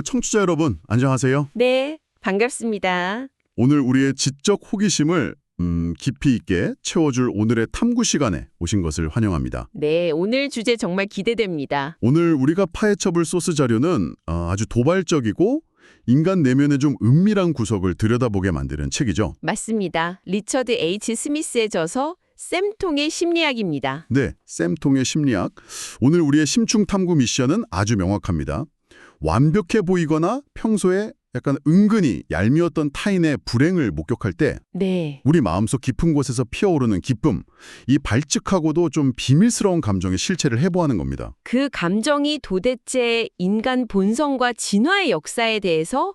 청취자 여러분, 안녕하세요. 네, 반갑습니다. 오늘 우리의 지적 호기심을 깊이 있게 채워줄 오늘의 탐구 시간에 오신 것을 환영합니다. 네, 오늘 주제 정말 기대됩니다. 오늘 우리가 파헤쳐볼 소스 자료는 아주 도발적이고 인간 내면의 좀 은밀한 구석을 들여다보게 만드는 책이죠. 맞습니다. 리처드 H. 스미스의 저서 쌤통의 심리학입니다. 네, 쌤통의 심리학. 오늘 우리의 심층 탐구 미션은 아주 명확합니다. 완벽해 보이거나 평소에 약간 은근히 얄미웠던 타인의 불행을 목격할 때 네, 우리 마음속 깊은 곳에서 피어오르는 기쁨, 이 발칙하고도 좀 비밀스러운 감정의 실체를 해부하는 겁니다. 그 감정이 도대체 인간 본성과 진화의 역사에 대해서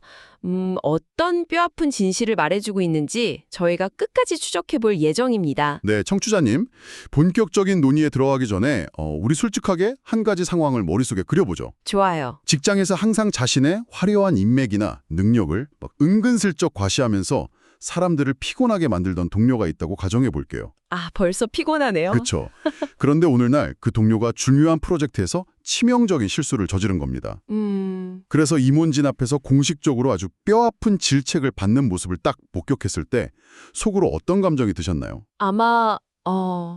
어떤 뼈아픈 진실을 말해주고 있는지 저희가 끝까지 추적해볼 예정입니다. 네, 청취자님, 본격적인 논의에 들어가기 전에 우리 솔직하게 한 가지 상황을 머릿속에 그려보죠. 좋아요. 직장에서 항상 자신의 화려한 인맥이나 능력을 막 은근슬쩍 과시하면서 사람들을 피곤하게 만들던 동료가 있다고 가정해 볼게요. 아, 벌써 피곤하네요. 그렇죠. 그런데 오늘날 그 동료가 중요한 프로젝트에서 치명적인 실수를 저지른 겁니다. 그래서 임원진 앞에서 공식적으로 아주 뼈아픈 질책을 받는 모습을 딱 목격했을 때 속으로 어떤 감정이 드셨나요? 아마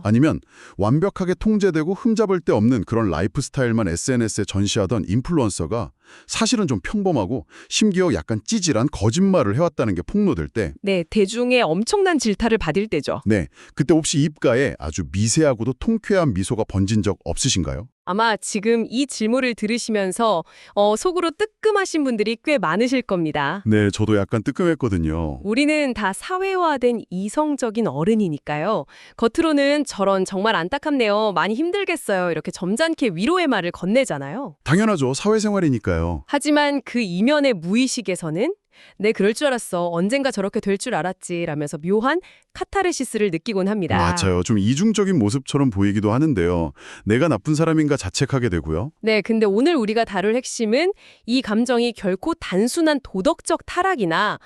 아니면 완벽하게 통제되고 흠잡을 데 없는 그런 라이프 스타일만 SNS에 전시하던 인플루언서가 사실은 좀 평범하고 심지어 약간 찌질한 거짓말을 해왔다는 게 폭로될 때 네, 대중의 엄청난 질타를 받을 때죠. 네, 그때 혹시 입가에 아주 미세하고도 통쾌한 미소가 번진 적 없으신가요? 아마 지금 이 질문을 들으시면서 속으로 뜨끔하신 분들이 꽤 많으실 겁니다. 네, 저도 약간 뜨끔했거든요. 우리는 다 사회화된 이성적인 어른이니까요. 겉으로는 저런 정말 안타깝네요. 많이 힘들겠어요. 이렇게 점잖게 위로의 말을 건네잖아요. 당연하죠. 사회생활이니까요. 하지만 그 이면의 무의식에서는 네, 그럴 줄 알았어. 언젠가 저렇게 될 줄 알았지. 라면서 묘한 카타르시스를 느끼곤 합니다. 맞아요. 좀 이중적인 모습처럼 보이기도 하는데요. 내가 나쁜 사람인가 자책하게 되고요. 네, 근데 오늘 우리가 다룰 핵심은 이 감정이 결코 단순한 도덕적 타락이나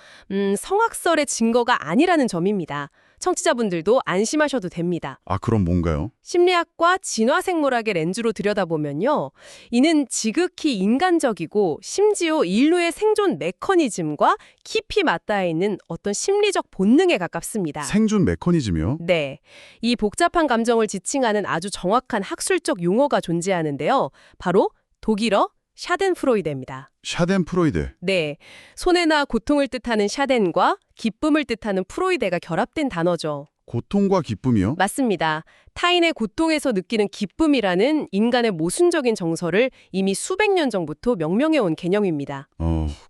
성악설의 증거가 아니라는 점입니다. 청취자분들도 안심하셔도 됩니다. 아, 그럼 뭔가요? 심리학과 진화생물학의 렌즈로 들여다보면요. 이는 지극히 인간적이고 심지어 인류의 생존 메커니즘과 깊이 맞닿아 있는 어떤 심리적 본능에 가깝습니다. 생존 메커니즘이요? 네. 이 복잡한 감정을 지칭하는 아주 정확한 학술적 용어가 존재하는데요. 바로 독일어 샤덴프로이데입니다. 샤덴프로이드. 네. 손해나 고통을 뜻하는 샤덴과 기쁨을 뜻하는 프로이데가 결합된 단어죠. 고통과 기쁨이요? 맞습니다. 타인의 고통에서 느끼는 기쁨이라는 인간의 모순적인 정서를 이미 수백 년 전부터 명명해온 개념입니다.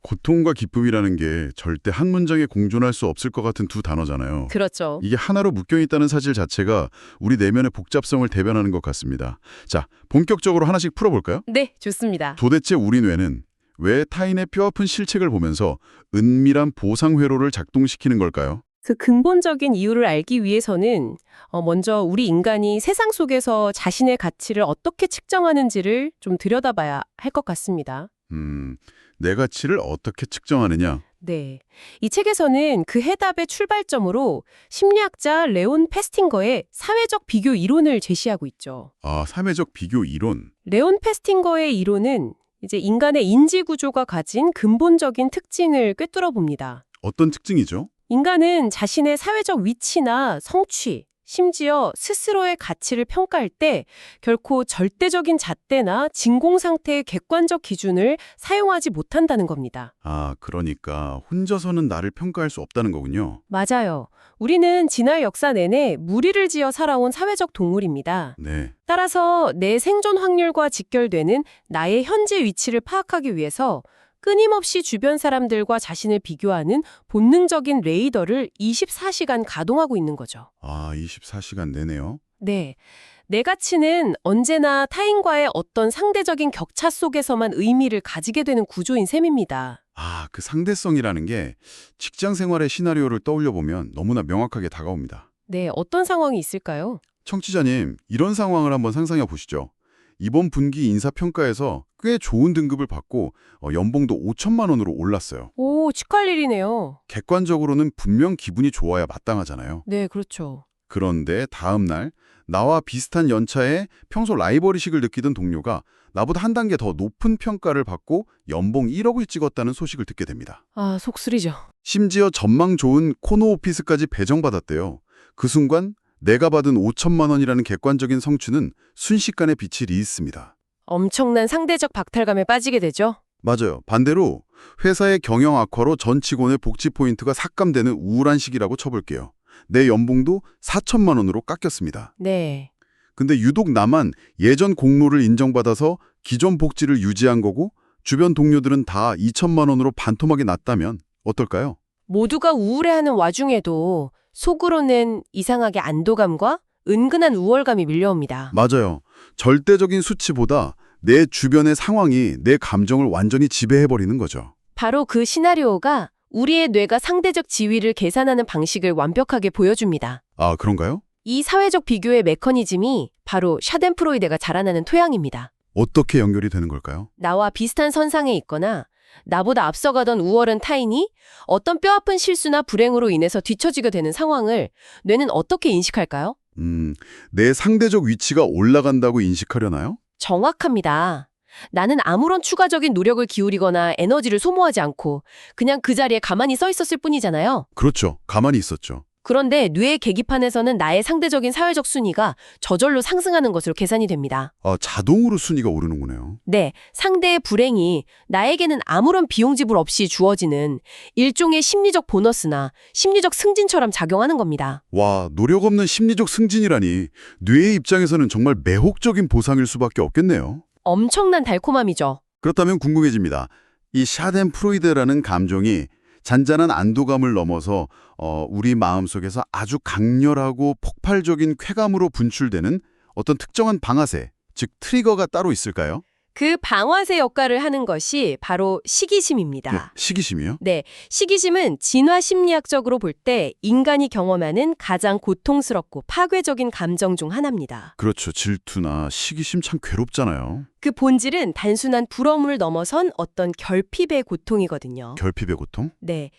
고통과 기쁨이라는 게 절대 한 문장에 공존할 수 없을 것 같은 두 단어잖아요. 그렇죠. 이게 하나로 묶여있다는 사실 자체가 우리 내면의 복잡성을 대변하는 것 같습니다. 자, 본격적으로 하나씩 풀어볼까요? 네, 좋습니다. 도대체 우리 뇌는 왜 타인의 뼈아픈 실책을 보면서 은밀한 보상 회로를 작동시키는 걸까요? 그 근본적인 이유를 알기 위해서는 먼저 우리 인간이 세상 속에서 자신의 가치를 어떻게 측정하는지를 좀 들여다봐야 할 것 같습니다. 내 가치를 어떻게 측정하느냐? 네. 이 책에서는 그 해답의 출발점으로 심리학자 레온 페스팅거의 사회적 비교 이론을 제시하고 있죠. 아, 사회적 비교 이론. 레온 페스팅거의 이론은 이제 인간의 인지 구조가 가진 근본적인 특징을 꿰뚫어 봅니다. 어떤 특징이죠? 인간은 자신의 사회적 위치나 성취, 심지어 스스로의 가치를 평가할 때 결코 절대적인 잣대나 진공 상태의 객관적 기준을 사용하지 못한다는 겁니다. 아, 그러니까 혼자서는 나를 평가할 수 없다는 거군요. 맞아요. 우리는 지난 역사 내내 무리를 지어 살아온 사회적 동물입니다. 네. 따라서 내 생존 확률과 직결되는 나의 현재 위치를 파악하기 위해서 끊임없이 주변 사람들과 자신을 비교하는 본능적인 레이더를 24시간 가동하고 있는 거죠. 아, 24시간 내내요? 네. 내 가치는 언제나 타인과의 어떤 상대적인 격차 속에서만 의미를 가지게 되는 구조인 셈입니다. 아, 그 상대성이라는 게 직장 생활의 시나리오를 떠올려 보면 너무나 명확하게 다가옵니다. 네, 어떤 상황이 있을까요? 청취자님, 이런 상황을 한번 상상해 보시죠. 이번 분기 인사평가에서 꽤 좋은 등급을 받고 연봉도 5천만 원으로 올랐어요. 오, 축하할 일이네요. 객관적으로는 분명 기분이 좋아야 마땅하잖아요. 네, 그렇죠. 그런데 다음 날 나와 비슷한 연차에 평소 라이벌의식을 느끼던 동료가 나보다 한 단계 더 높은 평가를 받고 연봉 1억을 찍었다는 소식을 듣게 됩니다. 아, 속쓰리죠. 심지어 전망 좋은 코너 오피스까지 배정받았대요. 그 순간 내가 받은 5천만 원이라는 객관적인 성취는 순식간에 빛이 리있습니다. 엄청난 상대적 박탈감에 빠지게 되죠. 맞아요. 반대로 회사의 경영 악화로 전 직원의 복지 포인트가 삭감되는 우울한 시기라고 쳐볼게요. 내 연봉도 4천만 원으로 깎였습니다. 네. 근데 유독 나만 예전 공로를 인정받아서 기존 복지를 유지한 거고 주변 동료들은 다 2천만 원으로 반토막이 났다면 어떨까요? 모두가 우울해하는 와중에도 속으로는 이상하게 안도감과 은근한 우월감이 밀려옵니다. 맞아요. 절대적인 수치보다 내 주변의 상황이 내 감정을 완전히 지배해버리는 거죠. 바로 그 시나리오가 우리의 뇌가 상대적 지위를 계산하는 방식을 완벽하게 보여줍니다. 아, 그런가요? 이 사회적 비교의 메커니즘이 바로 샤덴프로이데가 자라나는 토양입니다. 어떻게 연결이 되는 걸까요? 나와 비슷한 선상에 있거나 나보다 앞서가던 우월한 타인이 어떤 뼈아픈 실수나 불행으로 인해서 뒤처지게 되는 상황을 뇌는 어떻게 인식할까요? 내 상대적 위치가 올라간다고 인식하려나요? 정확합니다. 나는 아무런 추가적인 노력을 기울이거나 에너지를 소모하지 않고 그냥 그 자리에 가만히 서 있었을 뿐이잖아요. 그렇죠. 가만히 있었죠. 그런데 뇌의 계기판에서는 나의 상대적인 사회적 순위가 저절로 상승하는 것으로 계산이 됩니다. 아, 자동으로 순위가 오르는구네요. 네, 상대의 불행이 나에게는 아무런 비용 지불 없이 주어지는 일종의 심리적 보너스나 심리적 승진처럼 작용하는 겁니다. 와, 노력 없는 심리적 승진이라니 뇌의 입장에서는 정말 매혹적인 보상일 수밖에 없겠네요. 엄청난 달콤함이죠. 그렇다면 궁금해집니다. 이 샤덴프로이데라는 감정이 잔잔한 안도감을 넘어서 우리 마음속에서 아주 강렬하고 폭발적인 쾌감으로 분출되는 어떤 특정한 방아쇠, 즉 트리거가 따로 있을까요? 그 방아쇠 역할을 하는 것이 바로 시기심입니다. 네, 시기심이요? 네, 시기심은 진화 심리학적으로 볼 때 인간이 경험하는 가장 고통스럽고 파괴적인 감정 중 하나입니다. 그렇죠. 질투나 시기심 참 괴롭잖아요. 그 본질은 단순한 부러움을 넘어선 어떤 결핍의 고통이거든요. 결핍의 고통? 네.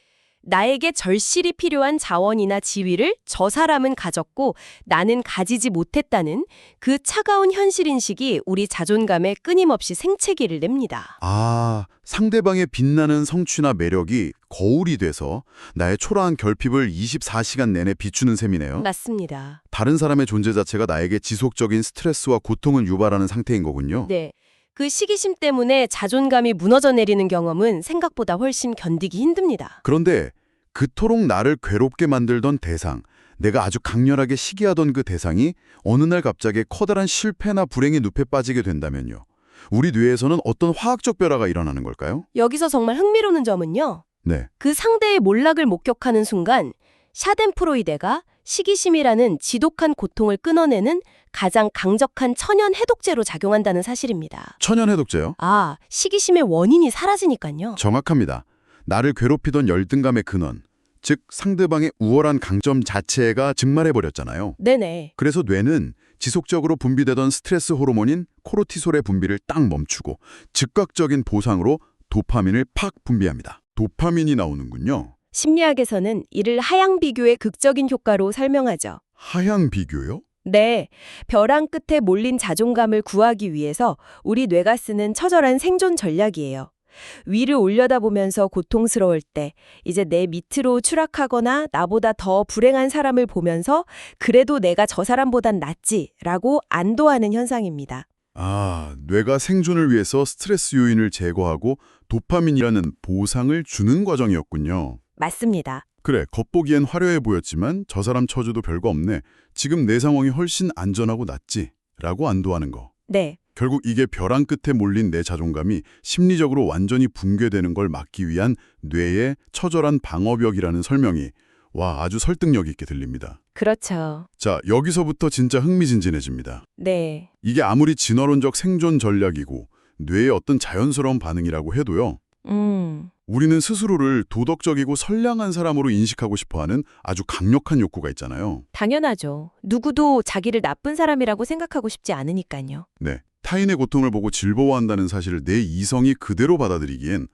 나에게 절실히 필요한 자원이나 지위를 저 사람은 가졌고 나는 가지지 못했다는 그 차가운 현실인식이 우리 자존감에 끊임없이 생채기를 냅니다. 아, 상대방의 빛나는 성취나 매력이 거울이 돼서 나의 초라한 결핍을 24시간 내내 비추는 셈이네요. 맞습니다. 다른 사람의 존재 자체가 나에게 지속적인 스트레스와 고통을 유발하는 상태인 거군요. 네. 그 시기심 때문에 자존감이 무너져 내리는 경험은 생각보다 훨씬 견디기 힘듭니다. 그런데 그토록 나를 괴롭게 만들던 대상, 내가 아주 강렬하게 시기하던 그 대상이 어느 날 갑자기 커다란 실패나 불행의 늪에 빠지게 된다면요. 우리 뇌에서는 어떤 화학적 변화가 일어나는 걸까요? 여기서 정말 흥미로운 점은요. 네. 그 상대의 몰락을 목격하는 순간 샤덴프로이데가 시기심이라는 지독한 고통을 끊어내는 가장 강력한 천연 해독제로 작용한다는 사실입니다. 천연 해독제요? 아, 시기심의 원인이 사라지니까요. 정확합니다. 나를 괴롭히던 열등감의 근원, 즉 상대방의 우월한 강점 자체가 증말해버렸잖아요. 네네. 그래서 뇌는 지속적으로 분비되던 스트레스 호르몬인 코르티솔의 분비를 딱 멈추고 즉각적인 보상으로 도파민을 팍 분비합니다. 도파민이 나오는군요. 심리학에서는 이를 하향 비교의 극적인 효과로 설명하죠. 하향 비교요? 네, 벼랑 끝에 몰린 자존감을 구하기 위해서 우리 뇌가 쓰는 처절한 생존 전략이에요. 위를 올려다보면서 고통스러울 때 이제 내 밑으로 추락하거나 나보다 더 불행한 사람을 보면서 그래도 내가 저 사람보단 낫지라고 안도하는 현상입니다. 아, 뇌가 생존을 위해서 스트레스 요인을 제거하고 도파민이라는 보상을 주는 과정이었군요. 맞습니다. 그래, 겉보기엔 화려해 보였지만 저 사람 처지도 별거 없네. 지금 내 상황이 훨씬 안전하고 낫지. 라고 안도하는 거. 네. 결국 이게 벼랑 끝에 몰린 내 자존감이 심리적으로 완전히 붕괴되는 걸 막기 위한 뇌의 처절한 방어벽이라는 설명이 아주 설득력 있게 들립니다. 그렇죠. 자, 여기서부터 진짜 흥미진진해집니다. 네. 이게 아무리 진화론적 생존 전략이고 뇌의 어떤 자연스러운 반응이라고 해도요. 우리는 스스로를 도덕적이고 선량한 사람으로 인식하고 싶어하는 아주 강력한 욕구가 있잖아요. 당연하죠. 누구도 자기를 나쁜 사람이라고 생각하고 싶지 않으니까요. 네, 타인의 고통을 보고 즐거워한다는 사실을 내 이성이 그대로 받아들이기엔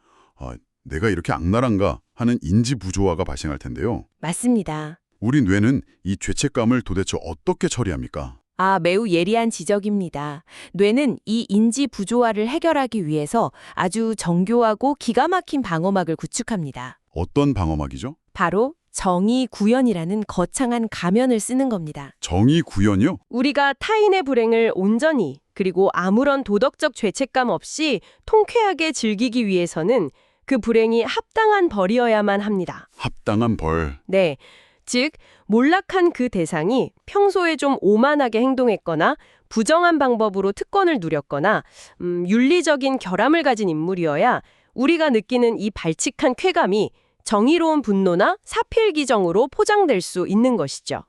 내가 이렇게 악랄한가 하는 인지 부조화가 발생할 텐데요. 맞습니다. 우리 뇌는 이 죄책감을 도대체 어떻게 처리합니까? 매우 예리한 지적입니다. 뇌는 이 인지 부조화를 해결하기 위해서 아주 정교하고 기가 막힌 방어막을 구축합니다. 어떤 방어막이죠? 바로 정의 구현이라는 거창한 가면을 쓰는 겁니다. 정의 구현이요? 우리가 타인의 불행을 온전히 그리고 아무런 도덕적 죄책감 없이 통쾌하게 즐기기 위해서는 그 불행이 합당한 벌이어야만 합니다. 합당한 벌. 네. 즉, 몰락한 그 대상이 평소에 좀 오만하게 행동했거나 부정한 방법으로 특권을 누렸거나 윤리적인 결함을 가진 인물이어야 우리가 느끼는 이 발칙한 쾌감이 정의로운 분노나 사필기정으로 포장될 수 있는 것이죠.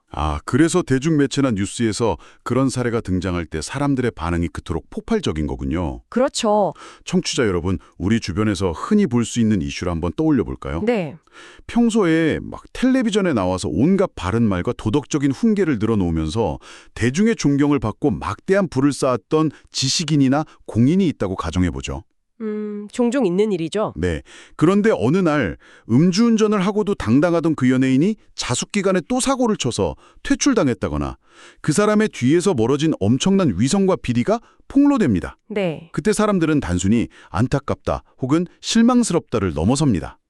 그래서 대중매체나 뉴스에서 그런 사례가 등장할 때 사람들의 반응이 그토록 폭발적인 거군요. 그렇죠. 청취자 여러분, 우리 주변에서 흔히 볼 수 있는 이슈를 한번 떠올려 볼까요? 네. 평소에 막 텔레비전에 나와서 온갖 바른 말과 도덕적인 훈계를 늘어놓으면서 대중의 존경을 받고 막대한 부를 쌓았던 지식인이나 공인이 있다고 가정해보죠. 종종 있는 일이죠. 네. 그런데 어느 날 음주운전을 하고도 당당하던 그 연예인이 자숙기간에 또 사고를 쳐서 퇴출당했다거나 그 사람의 뒤에서 멀어진 엄청난 위선과 비리가 폭로됩니다. 네. 그때 사람들은 단순히 안타깝다 혹은 실망스럽다를 넘어섭니다.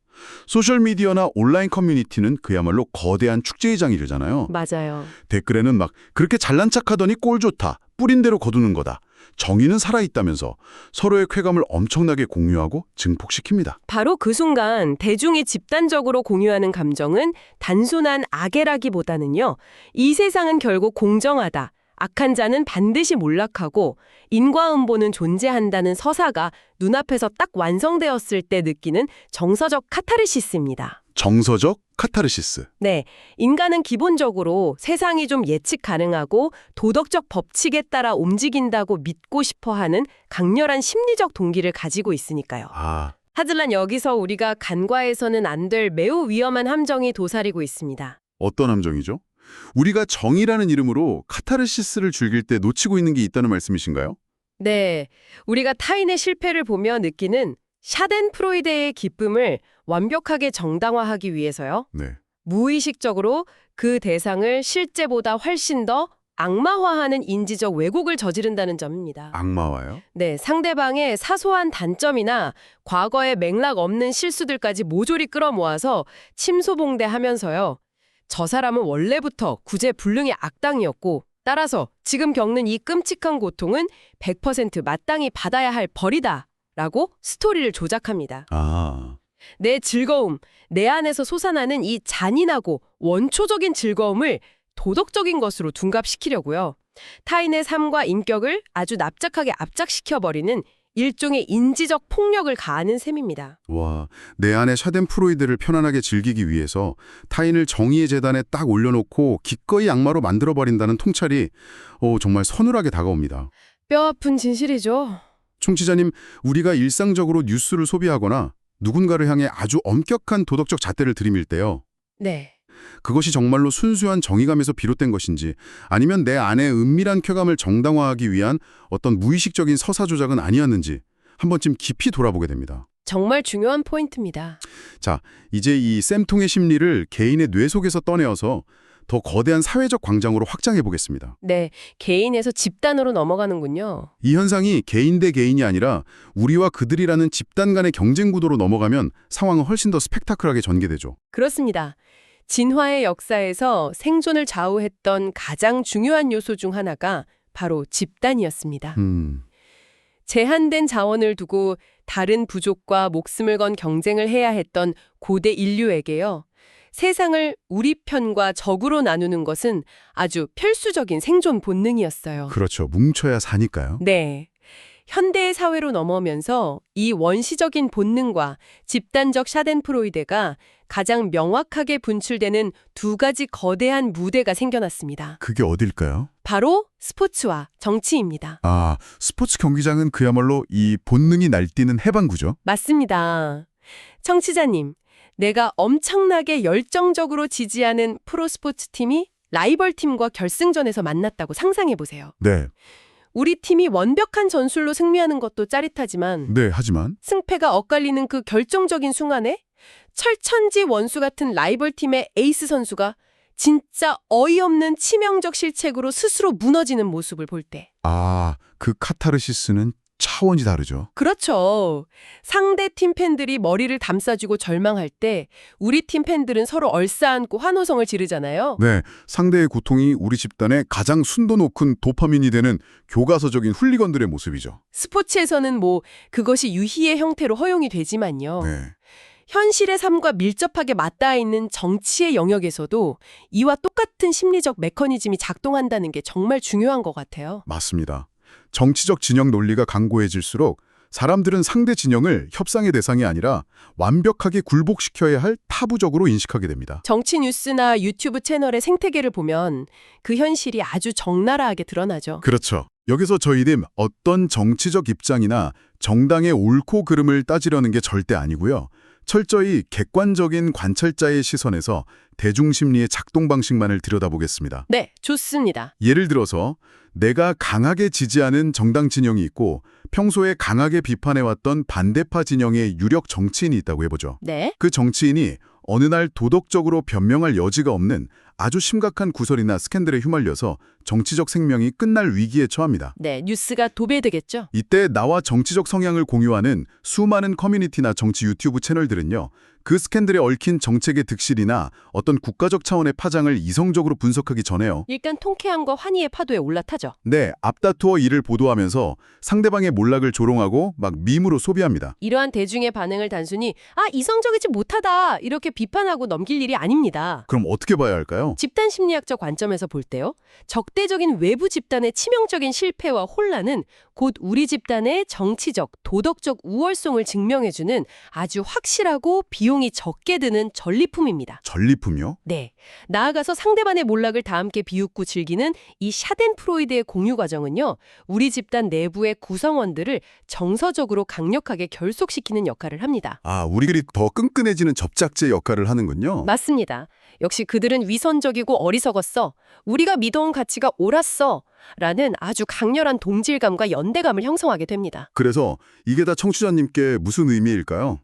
소셜미디어나 온라인 커뮤니티는 그야말로 거대한 축제의 장이 되잖아요. 맞아요. 댓글에는 막 그렇게 잘난 척하더니 꼴 좋다, 뿌린 대로 거두는 거다. 정의는 살아있다면서 서로의 쾌감을 엄청나게 공유하고 증폭시킵니다. 바로 그 순간 대중이 집단적으로 공유하는 감정은 단순한 악애라기보다는요. 이 세상은 결국 공정하다. 악한 자는 반드시 몰락하고 인과응보는 존재한다는 서사가 눈앞에서 딱 완성되었을 때 느끼는 정서적 카타르시스입니다. 정서적 카타르시스. 네, 인간은 기본적으로 세상이 좀 예측 가능하고 도덕적 법칙에 따라 움직인다고 믿고 싶어하는 강렬한 심리적 동기를 가지고 있으니까요. 하지만 여기서 우리가 간과해서는 안 될 매우 위험한 함정이 도사리고 있습니다. 어떤 함정이죠? 우리가 정의라는 이름으로 카타르시스를 즐길 때 놓치고 있는 게 있다는 말씀이신가요? 네, 우리가 타인의 실패를 보며 느끼는 샤덴프로이데의 기쁨을 완벽하게 정당화하기 위해서요. 네. 무의식적으로 그 대상을 실제보다 훨씬 더 악마화하는 인지적 왜곡을 저지른다는 점입니다. 악마화요? 네, 상대방의 사소한 단점이나 과거의 맥락 없는 실수들까지 모조리 끌어모아서 침소봉대하면서요. 저 사람은 원래부터 구제불능의 악당이었고 따라서 지금 겪는 이 끔찍한 고통은 100% 마땅히 받아야 할 벌이다 라고 스토리를 조작합니다. 내 즐거움, 내 안에서 솟아나는 이 잔인하고 원초적인 즐거움을 도덕적인 것으로 둔갑시키려고요. 타인의 삶과 인격을 아주 납작하게 압작시켜버리는 일종의 인지적 폭력을 가하는 셈입니다. 와, 내 안의 샤덴프로이드를 편안하게 즐기기 위해서 타인을 정의의 재단에 딱 올려놓고 기꺼이 악마로 만들어버린다는 통찰이 정말 서늘하게 다가옵니다. 뼈아픈 진실이죠. 청취자님, 우리가 일상적으로 뉴스를 소비하거나 누군가를 향해 아주 엄격한 도덕적 잣대를 들이밀 때요. 네. 그것이 정말로 순수한 정의감에서 비롯된 것인지 아니면 내 안의 은밀한 쾌감을 정당화하기 위한 어떤 무의식적인 서사 조작은 아니었는지 한 번쯤 깊이 돌아보게 됩니다. 정말 중요한 포인트입니다. 자, 이제 이 쌤통의 심리를 개인의 뇌 속에서 떠내어서 더 거대한 사회적 광장으로 확장해 보겠습니다. 네, 개인에서 집단으로 넘어가는군요. 이 현상이 개인 대 개인이 아니라 우리와 그들이라는 집단 간의 경쟁 구도로 넘어가면 상황은 훨씬 더 스펙타클하게 전개되죠. 그렇습니다. 진화의 역사에서 생존을 좌우했던 가장 중요한 요소 중 하나가 바로 집단이었습니다. 제한된 자원을 두고 다른 부족과 목숨을 건 경쟁을 해야 했던 고대 인류에게요. 세상을 우리 편과 적으로 나누는 것은 아주 필수적인 생존 본능이었어요. 그렇죠. 뭉쳐야 사니까요. 네. 현대의 사회로 넘어오면서 이 원시적인 본능과 집단적 샤덴프로이데가 가장 명확하게 분출되는 두 가지 거대한 무대가 생겨났습니다. 그게 어딜까요? 바로 스포츠와 정치입니다. 스포츠 경기장은 그야말로 이 본능이 날뛰는 해방구죠. 맞습니다. 청취자님, 내가 엄청나게 열정적으로 지지하는 프로스포츠 팀이 라이벌 팀과 결승전에서 만났다고 상상해보세요. 네. 우리 팀이 완벽한 전술로 승리하는 것도 짜릿하지만 네, 하지만 승패가 엇갈리는 그 결정적인 순간에 철천지 원수 같은 라이벌 팀의 에이스 선수가 진짜 어이없는 치명적 실책으로 스스로 무너지는 모습을 볼 때. 아, 그 카타르시스는 차원이 다르죠. 그렇죠. 상대 팀 팬들이 머리를 감싸주고 절망할 때 우리 팀 팬들은 서로 얼싸안고 환호성을 지르잖아요. 네, 상대의 고통이 우리 집단의 가장 순도 높은 도파민이 되는 교과서적인 훌리건들의 모습이죠. 스포츠에서는 그것이 유희의 형태로 허용이 되지만요. 네, 현실의 삶과 밀접하게 맞닿아 있는 정치의 영역에서도 이와 똑같은 심리적 메커니즘이 작동한다는 게 정말 중요한 것 같아요. 맞습니다. 정치적 진영 논리가 강고해질수록 사람들은 상대 진영을 협상의 대상이 아니라 완벽하게 굴복시켜야 할 타부적으로 인식하게 됩니다. 정치 뉴스나 유튜브 채널의 생태계를 보면 그 현실이 아주 적나라하게 드러나죠. 그렇죠. 여기서 저희는 어떤 정치적 입장이나 정당의 옳고 그름을 따지려는 게 절대 아니고요. 철저히 객관적인 관찰자의 시선에서 대중심리의 작동 방식만을 들여다보겠습니다. 네, 좋습니다. 예를 들어서 내가 강하게 지지하는 정당 진영이 있고 평소에 강하게 비판해왔던 반대파 진영의 유력 정치인이 있다고 해보죠. 네. 그 정치인이 어느 날 도덕적으로 변명할 여지가 없는 아주 심각한 구설이나 스캔들에 휘말려서 정치적 생명이 끝날 위기에 처합니다. 네, 뉴스가 도배되겠죠. 이때 나와 정치적 성향을 공유하는 수많은 커뮤니티나 정치 유튜브 채널들은요. 그 스캔들에 얽힌 정책의 득실이나 어떤 국가적 차원의 파장을 이성적으로 분석하기 전에요. 일단 통쾌함과 환희의 파도에 올라타죠. 네, 앞다투어 이를 보도하면서 상대방의 몰락을 조롱하고 막 밈으로 소비합니다. 이러한 대중의 반응을 단순히 이성적이지 못하다 이렇게 비판하고 넘길 일이 아닙니다. 그럼 어떻게 봐야 할까요? 집단 심리학적 관점에서 볼 때요. 적대적인 외부 집단의 치명적인 실패와 혼란은 곧 우리 집단의 정치적, 도덕적 우월성을 증명해주는 아주 확실하고 비용이 적게 드는 전리품입니다. 전리품이요? 네. 나아가서 상대방의 몰락을 다 함께 비웃고 즐기는 이 샤덴프로이드의 공유 과정은요. 우리 집단 내부의 구성원들을 정서적으로 강력하게 결속시키는 역할을 합니다. 아, 우리들이 더 끈끈해지는 접착제 역할을 하는군요. 맞습니다. 역시 그들은 위선적이고 어리석었어. 우리가 믿어온 가치가 옳았어. 라는 아주 강렬한 동질감과 연대감을 형성하게 됩니다. 그래서 이게 다 청취자님께 무슨 의미일까요?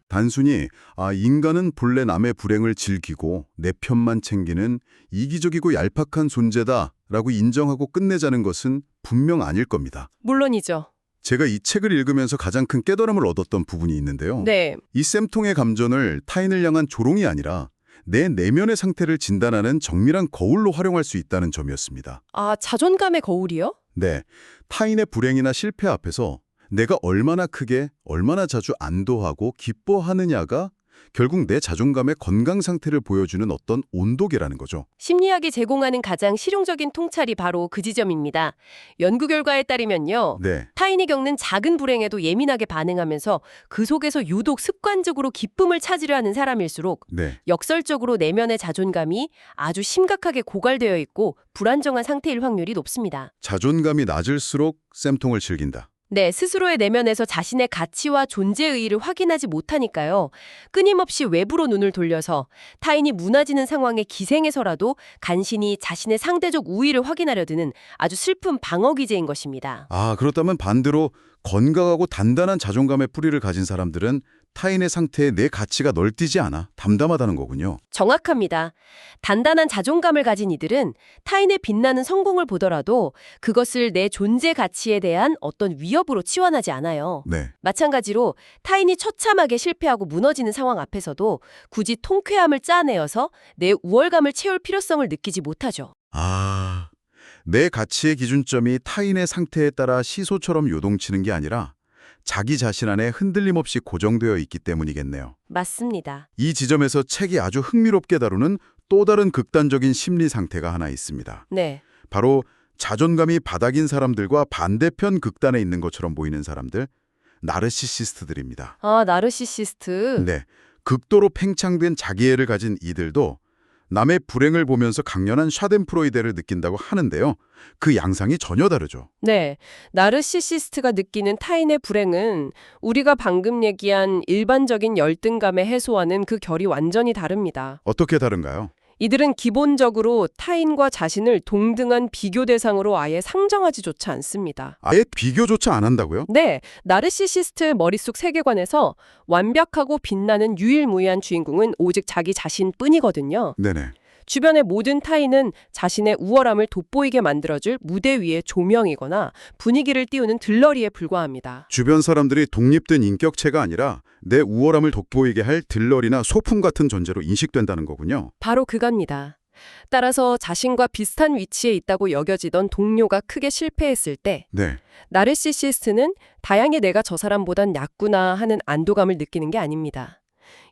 단순히 인간은 본래 남의 불행을 즐기고 내 편만 챙기는 이기적이고 얄팍한 존재다라고 인정하고 끝내자는 것은 분명 아닐 겁니다. 물론이죠. 제가 이 책을 읽으면서 가장 큰 깨달음을 얻었던 부분이 있는데요. 네. 이 쌤통의 감정을 타인을 향한 조롱이 아니라 내 내면의 상태를 진단하는 정밀한 거울로 활용할 수 있다는 점이었습니다. 자존감의 거울이요? 네, 타인의 불행이나 실패 앞에서 내가 얼마나 크게, 얼마나 자주 안도하고 기뻐하느냐가 결국 내 자존감의 건강 상태를 보여주는 어떤 온도계라는 거죠. 심리학이 제공하는 가장 실용적인 통찰이 바로 그 지점입니다. 연구 결과에 따르면요. 네, 타인이 겪는 작은 불행에도 예민하게 반응하면서 그 속에서 유독 습관적으로 기쁨을 찾으려 하는 사람일수록 네. 역설적으로 내면의 자존감이 아주 심각하게 고갈되어 있고 불안정한 상태일 확률이 높습니다. 자존감이 낮을수록 쌤통을 즐긴다. 네, 스스로의 내면에서 자신의 가치와 존재 의의를 확인하지 못하니까요. 끊임없이 외부로 눈을 돌려서 타인이 무너지는 상황에 기생해서라도 간신히 자신의 상대적 우위를 확인하려 드는 아주 슬픈 방어 기제인 것입니다. 그렇다면 반대로 건강하고 단단한 자존감의 뿌리를 가진 사람들은 타인의 상태에 내 가치가 널뛰지 않아 담담하다는 거군요. 정확합니다. 단단한 자존감을 가진 이들은 타인의 빛나는 성공을 보더라도 그것을 내 존재 가치에 대한 어떤 위협으로 치환하지 않아요. 네. 마찬가지로 타인이 처참하게 실패하고 무너지는 상황 앞에서도 굳이 통쾌함을 짜내어서 내 우월감을 채울 필요성을 느끼지 못하죠. 내 가치의 기준점이 타인의 상태에 따라 시소처럼 요동치는 게 아니라 자기 자신 안에 흔들림 없이 고정되어 있기 때문이겠네요. 맞습니다. 이 지점에서 책이 아주 흥미롭게 다루는 또 다른 극단적인 심리 상태가 하나 있습니다. 네. 바로 자존감이 바닥인 사람들과 반대편 극단에 있는 것처럼 보이는 사람들, 나르시시스트들입니다. 나르시시스트. 네, 극도로 팽창된 자기애를 가진 이들도 남의 불행을 보면서 강렬한 샤덴프로이데를 느낀다고 하는데요. 그 양상이 전혀 다르죠. 네. 나르시시스트가 느끼는 타인의 불행은 우리가 방금 얘기한 일반적인 열등감의 해소와는 그 결이 완전히 다릅니다. 어떻게 다른가요? 이들은 기본적으로 타인과 자신을 동등한 비교 대상으로 아예 상정하지조차 않습니다. 아예 비교조차 안 한다고요? 네, 나르시시스트의 머릿속 세계관에서 완벽하고 빛나는 유일무이한 주인공은 오직 자기 자신뿐이거든요. 네네. 주변의 모든 타인은 자신의 우월함을 돋보이게 만들어줄 무대 위의 조명이거나 분위기를 띄우는 들러리에 불과합니다. 주변 사람들이 독립된 인격체가 아니라 내 우월함을 돋보이게 할 들러리나 소품 같은 존재로 인식된다는 거군요. 바로 그겁니다. 따라서 자신과 비슷한 위치에 있다고 여겨지던 동료가 크게 실패했을 때 네. 나르시시스트는 다양히 내가 저 사람보단 얕구나 하는 안도감을 느끼는 게 아닙니다.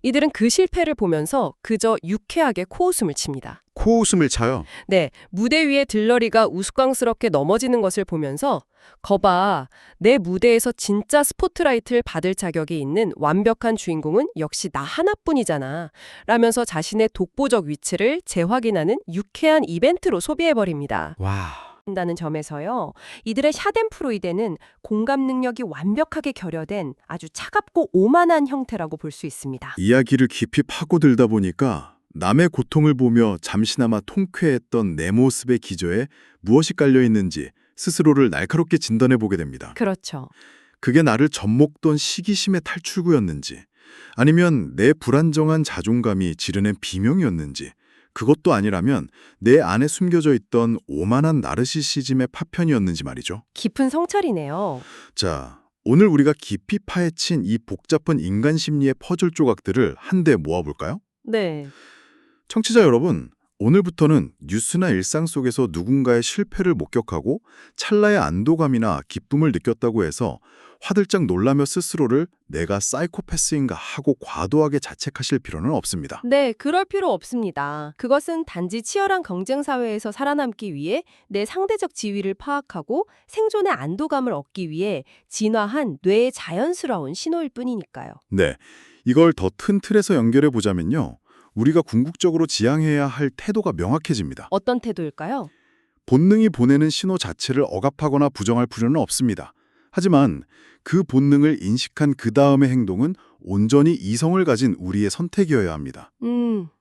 이들은 그 실패를 보면서 그저 유쾌하게 코웃음을 칩니다. 코웃음을 차요. 네, 무대 위에 들러리가 우스꽝스럽게 넘어지는 것을 보면서 거봐, 내 무대에서 진짜 스포트라이트를 받을 자격이 있는 완벽한 주인공은 역시 나 하나뿐이잖아 라면서 자신의 독보적 위치를 재확인하는 유쾌한 이벤트로 소비해버립니다. 와. 다는 점에서요. 이들의 샤덴프로이데는 공감 능력이 완벽하게 결여된 아주 차갑고 오만한 형태라고 볼 수 있습니다. 이야기를 깊이 파고들다 보니까 남의 고통을 보며 잠시나마 통쾌했던 내 모습의 기저에 무엇이 깔려 있는지 스스로를 날카롭게 진단해 보게 됩니다. 그렇죠. 그게 나를 접목던 시기심의 탈출구였는지 아니면 내 불안정한 자존감이 지르낸 비명이었는지 그것도 아니라면 내 안에 숨겨져 있던 오만한 나르시시즘의 파편이었는지 말이죠. 깊은 성찰이네요. 자, 오늘 우리가 깊이 파헤친 이 복잡한 인간 심리의 퍼즐 조각들을 한데 모아볼까요? 네. 청취자 여러분, 오늘부터는 뉴스나 일상 속에서 누군가의 실패를 목격하고 찰나의 안도감이나 기쁨을 느꼈다고 해서 화들짝 놀라며 스스로를 내가 사이코패스인가 하고 과도하게 자책하실 필요는 없습니다. 네, 그럴 필요 없습니다. 그것은 단지 치열한 경쟁 사회에서 살아남기 위해 내 상대적 지위를 파악하고 생존의 안도감을 얻기 위해 진화한 뇌의 자연스러운 신호일 뿐이니까요. 네, 이걸 더 큰 틀에서 연결해 보자면요. 우리가 궁극적으로 지향해야 할 태도가 명확해집니다. 어떤 태도일까요? 본능이 보내는 신호 자체를 억압하거나 부정할 필요는 없습니다. 하지만 그 본능을 인식한 그 다음의 행동은 온전히 이성을 가진 우리의 선택이어야 합니다.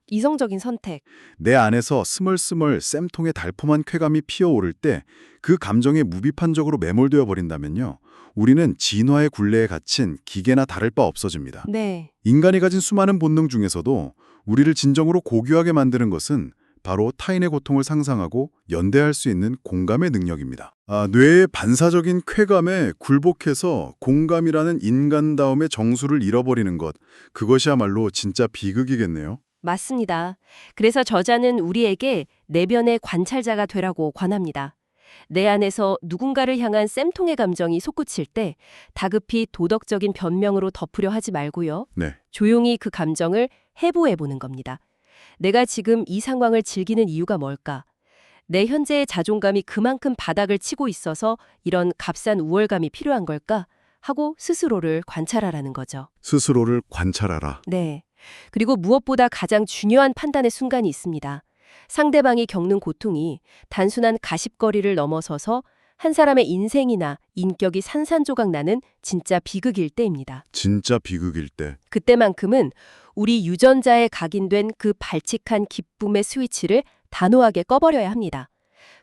이성적인 선택. 내 안에서 스멀스멀 쌤통의 달콤한 쾌감이 피어오를 때 그 감정에 무비판적으로 매몰되어 버린다면요. 우리는 진화의 굴레에 갇힌 기계나 다를 바 없어집니다. 네. 인간이 가진 수많은 본능 중에서도 우리를 진정으로 고귀하게 만드는 것은 바로 타인의 고통을 상상하고 연대할 수 있는 공감의 능력입니다. 뇌의 반사적인 쾌감에 굴복해서 공감이라는 인간다움의 정수를 잃어버리는 것, 그것이야말로 진짜 비극이겠네요. 맞습니다. 그래서 저자는 우리에게 내면의 관찰자가 되라고 권합니다. 내 안에서 누군가를 향한 쌤통의 감정이 솟구칠 때 다급히 도덕적인 변명으로 덮으려 하지 말고요. 네. 조용히 그 감정을 해부해보는 겁니다. 내가 지금 이 상황을 즐기는 이유가 뭘까? 내 현재의 자존감이 그만큼 바닥을 치고 있어서 이런 값싼 우월감이 필요한 걸까? 하고 스스로를 관찰하라는 거죠. 스스로를 관찰하라. 네. 그리고 무엇보다 가장 중요한 판단의 순간이 있습니다. 상대방이 겪는 고통이 단순한 가십거리를 넘어서서 한 사람의 인생이나 인격이 산산조각 나는 진짜 비극일 때입니다. 진짜 비극일 때. 그때만큼은 우리 유전자에 각인된 그 발칙한 기쁨의 스위치를 단호하게 꺼버려야 합니다.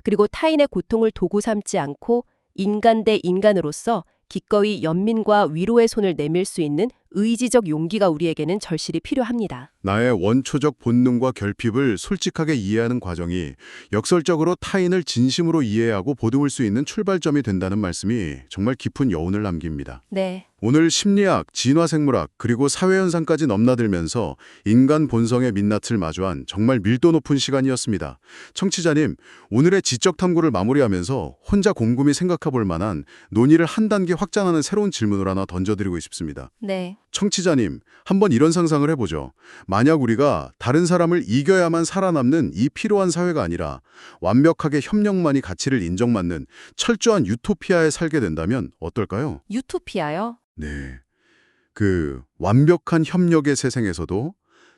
그리고 타인의 고통을 도구 삼지 않고 인간 대 인간으로서 기꺼이 연민과 위로의 손을 내밀 수 있는 의지적 용기가 우리에게는 절실히 필요합니다. 나의 원초적 본능과 결핍을 솔직하게 이해하는 과정이 역설적으로 타인을 진심으로 이해하고 보듬을 수 있는 출발점이 된다는 말씀이 정말 깊은 여운을 남깁니다. 네. 오늘 심리학, 진화생물학, 그리고 사회현상까지 넘나들면서 인간 본성의 민낯을 마주한 정말 밀도 높은 시간이었습니다. 청취자님, 오늘의 지적 탐구를 마무리하면서 혼자 곰곰이 생각해 볼 만한 논의를 한 단계 확장하는 새로운 질문을 하나 던져드리고 싶습니다. 네. 청취자님, 한번 이런 상상을 해보죠. 만약 우리가 다른 사람을 이겨야만 살아남는 이 피로한 사회가 아니라 완벽하게 협력만이 가치를 인정받는 철저한 유토피아에 살게 된다면 어떨까요? 유토피아요? 네. 그 완벽한 협력의 세상에서도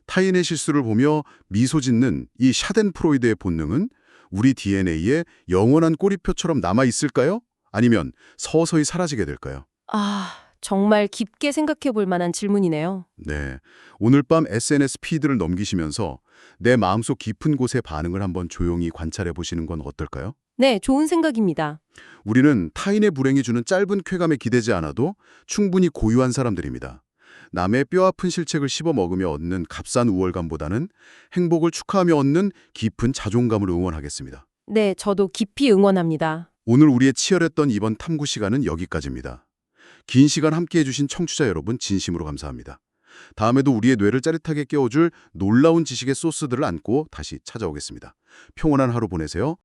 타인의 실수를 보며 미소 짓는 이 샤덴프로이드의 본능은 우리 DNA에 영원한 꼬리표처럼 남아있을까요? 아니면 서서히 사라지게 될까요? 정말 깊게 생각해 볼 만한 질문이네요. 네. 오늘 밤 SNS 피드를 넘기시면서 내 마음속 깊은 곳의 반응을 한번 조용히 관찰해 보시는 건 어떨까요? 네, 좋은 생각입니다. 우리는 타인의 불행이 주는 짧은 쾌감에 기대지 않아도 충분히 고유한 사람들입니다. 남의 뼈아픈 실책을 씹어 먹으며 얻는 값싼 우월감보다는 행복을 축하하며 얻는 깊은 자존감을 응원하겠습니다. 네, 저도 깊이 응원합니다. 오늘 우리의 치열했던 이번 탐구 시간은 여기까지입니다. 긴 시간 함께해 주신 청취자 여러분 진심으로 감사합니다. 다음에도 우리의 뇌를 짜릿하게 깨워줄 놀라운 지식의 소스들을 안고 다시 찾아오겠습니다. 평온한 하루 보내세요.